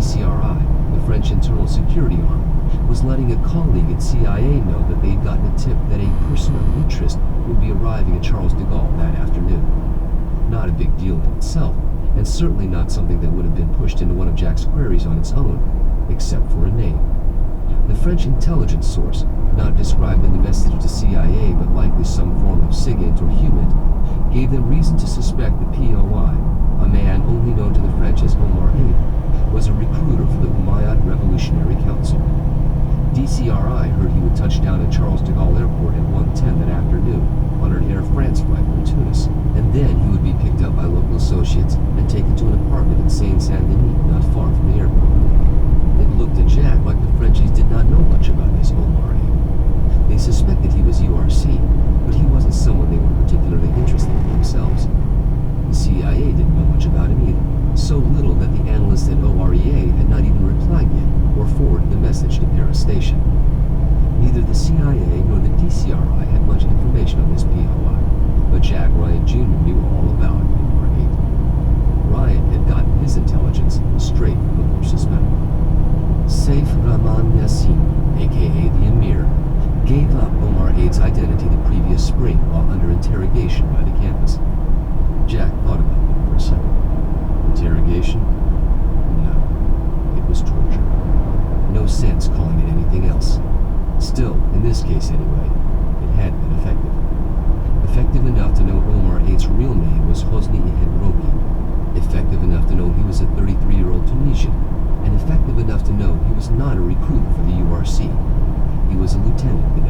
DCRI, the French internal security arm, was letting a colleague at CIA know that they'd gotten a tip that a person of interest would be arriving at Charles de Gaulle that afternoon. Not a big deal in itself, and certainly not something that would have been pushed into one of Jack's queries on its own, except for a name. The French intelligence source, not described in the message to CIA but likely some form of SIGINT or HUMINT, gave them reason to suspect the POI, a man only known to the French as Omar Abe, was a recruiter for the Umayyad Revolutionary Council. DCRI heard he would touch down at Charles de Gaulle Airport at 1:10 that afternoon on an Air France flight from Tunis, and then he would be picked up by local associates and taken to an apartment in Seine-Saint-Denis, not far from the airport. It looked to Jack like the Frenchies did not know much about this Omar Abe. They suspected he was URC, but he wasn't someone they were particularly interested in themselves. The CIA didn't know much about him either, so little that the analysts at OREA had not even replied yet or forwarded the message to Paris Station. Neither the CIA nor the DCRI had much information on this POI, but Jack Ryan Jr. knew all about Omar Abe. Ryan had gotten his intelligence straight from the Bourses memo. Saif Rahman Nassim, aka the Emir, gave up Omar Abe's identity the previous spring while under interrogation by the campus. Jack thought about it for a second. Interrogation? No. It was torture. No sense calling it anything else. Still, in this case anyway, it had been effective. Effective enough to know Omar Abe's real name was Hosni Ihedrogi. Effective enough to know he was a 33-year-old Tunisian. And effective enough to know he was not a recruiter for the URC. He was a lieutenant in